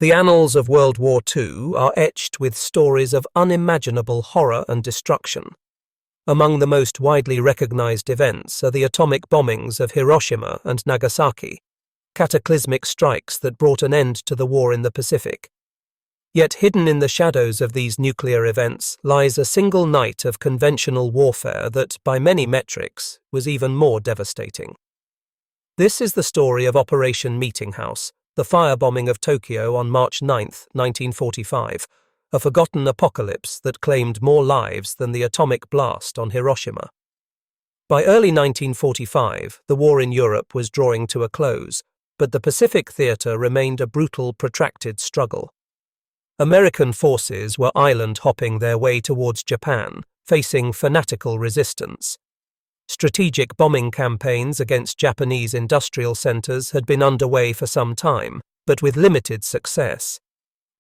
The annals of World War II are etched with stories of unimaginable horror and destruction. Among the most widely recognized events are the atomic bombings of Hiroshima and Nagasaki, cataclysmic strikes that brought an end to the war in the Pacific. Yet hidden in the shadows of these nuclear events lies a single night of conventional warfare that, by many metrics, was even more devastating. This is the story of Operation Meetinghouse, the firebombing of Tokyo on March 9, 1945, a forgotten apocalypse that claimed more lives than the atomic blast on Hiroshima. By early 1945, the war in Europe was drawing to a close, but the Pacific theater remained a brutal, protracted struggle. American forces were island-hopping their way towards Japan, facing fanatical resistance. Strategic bombing campaigns against Japanese industrial centers had been underway for some time, but with limited success.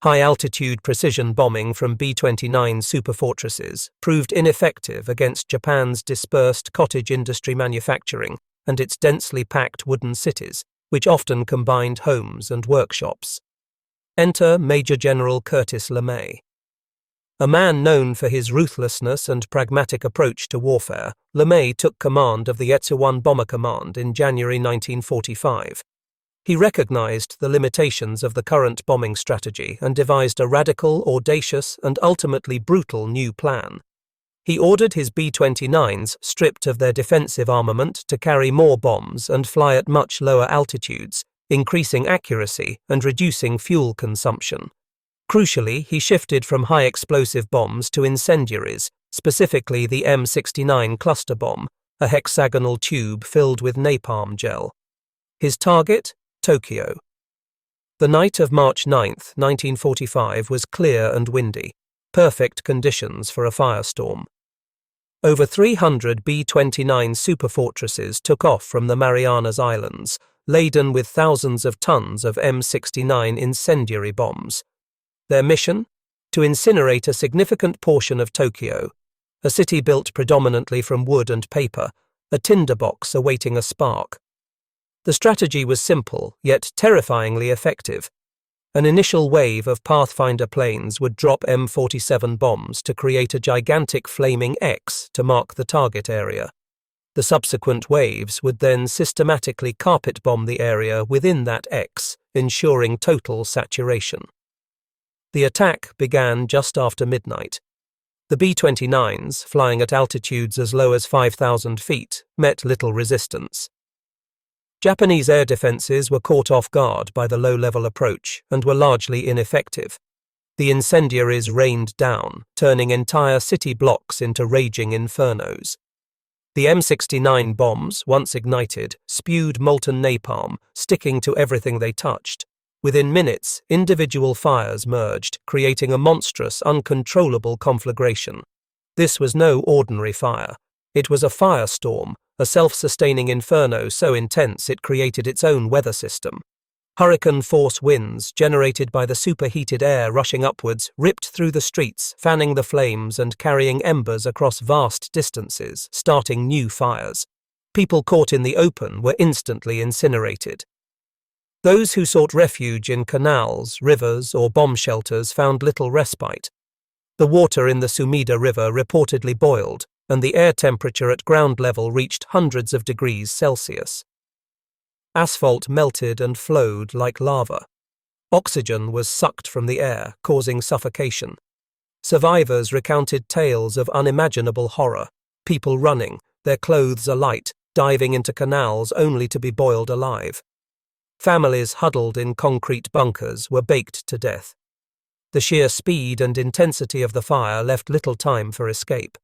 High-altitude precision bombing from B-29 Superfortresses proved ineffective against Japan's dispersed cottage industry manufacturing and its densely packed wooden cities, which often combined homes and workshops. Enter Major General Curtis LeMay. A man known for his ruthlessness and pragmatic approach to warfare, LeMay took command of the Etsuwan Bomber Command in January 1945. He recognized the limitations of the current bombing strategy and devised a radical, audacious, and ultimately brutal new plan. He ordered his B-29s, stripped of their defensive armament, to carry more bombs and fly at much lower altitudes, increasing accuracy and reducing fuel consumption. Crucially, he shifted from high-explosive bombs to incendiaries, specifically the M69 cluster bomb, a hexagonal tube filled with napalm gel. His target? Tokyo. The night of March 9, 1945 was clear and windy, perfect conditions for a firestorm. Over 300 B-29 Superfortresses took off from the Marianas Islands, laden with thousands of tons of M69 incendiary bombs. Their mission? To incinerate a significant portion of Tokyo, a city built predominantly from wood and paper, a tinderbox awaiting a spark. The strategy was simple, yet terrifyingly effective. An initial wave of Pathfinder planes would drop M47 bombs to create a gigantic flaming X to mark the target area. The subsequent waves would then systematically carpet bomb the area within that X, ensuring total saturation. The attack began just after midnight. The B-29s, flying at altitudes as low as 5,000 feet, met little resistance. Japanese air defenses were caught off guard by the low-level approach and were largely ineffective. The incendiaries rained down, turning entire city blocks into raging infernos. The M69 bombs, once ignited, spewed molten napalm, sticking to everything they touched. Within minutes, individual fires merged, creating a monstrous, uncontrollable conflagration. This was no ordinary fire. It was a firestorm, a self-sustaining inferno so intense it created its own weather system. Hurricane-force winds, generated by the superheated air rushing upwards, ripped through the streets, fanning the flames and carrying embers across vast distances, starting new fires. People caught in the open were instantly incinerated. Those who sought refuge in canals, rivers, or bomb shelters found little respite. The water in the Sumida River reportedly boiled, and the air temperature at ground level reached hundreds of degrees Celsius. Asphalt melted and flowed like lava. Oxygen was sucked from the air, causing suffocation. Survivors recounted tales of unimaginable horror, people running, their clothes alight, diving into canals only to be boiled alive. Families huddled in concrete bunkers were baked to death. The sheer speed and intensity of the fire left little time for escape.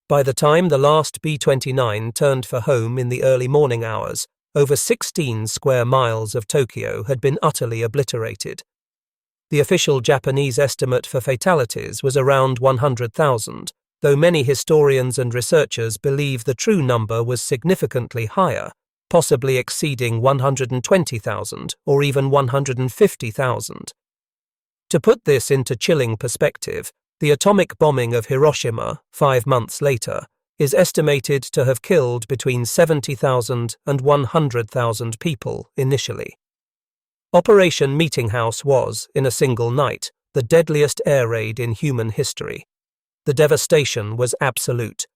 By the time the last B-29 turned for home in the early morning hours, over 16 square miles of Tokyo had been utterly obliterated. The official Japanese estimate for fatalities was around 100,000, though many historians and researchers believe the true number was significantly higher, possibly exceeding 120,000 or even 150,000. To put this into chilling perspective, the atomic bombing of Hiroshima, 5 months later, is estimated to have killed between 70,000 and 100,000 people initially. Operation Meetinghouse was, in a single night, the deadliest air raid in human history. The devastation was absolute.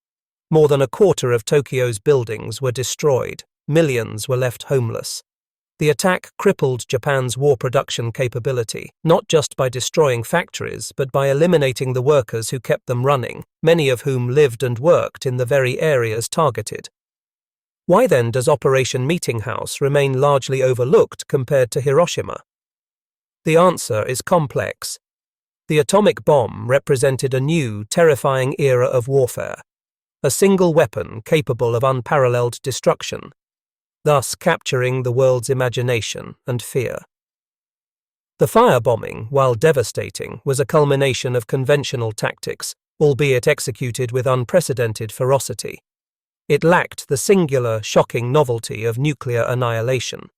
More than a quarter of Tokyo's buildings were destroyed. Millions were left homeless. The attack crippled Japan's war production capability, not just by destroying factories, but by eliminating the workers who kept them running, many of whom lived and worked in the very areas targeted. Why then does Operation Meetinghouse remain largely overlooked compared to Hiroshima? The answer is complex. The atomic bomb represented a new, terrifying era of warfare, a single weapon capable of unparalleled destruction, thus capturing the world's imagination and fear. The firebombing, while devastating, was a culmination of conventional tactics, albeit executed with unprecedented ferocity. It lacked the singular, shocking novelty of nuclear annihilation.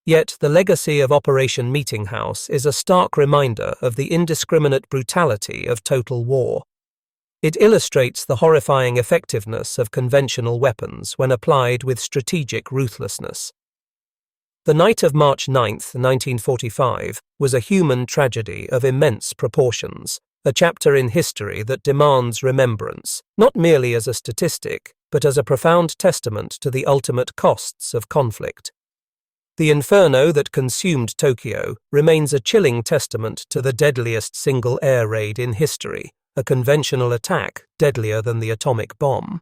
Yet the legacy of Operation Meetinghouse is a stark reminder of the indiscriminate brutality of total war. It illustrates the horrifying effectiveness of conventional weapons when applied with strategic ruthlessness. The night of March 9, 1945, was a human tragedy of immense proportions, a chapter in history that demands remembrance, not merely as a statistic, but as a profound testament to the ultimate costs of conflict. The inferno that consumed Tokyo remains a chilling testament to the deadliest single air raid in history, a conventional attack deadlier than the atomic bomb.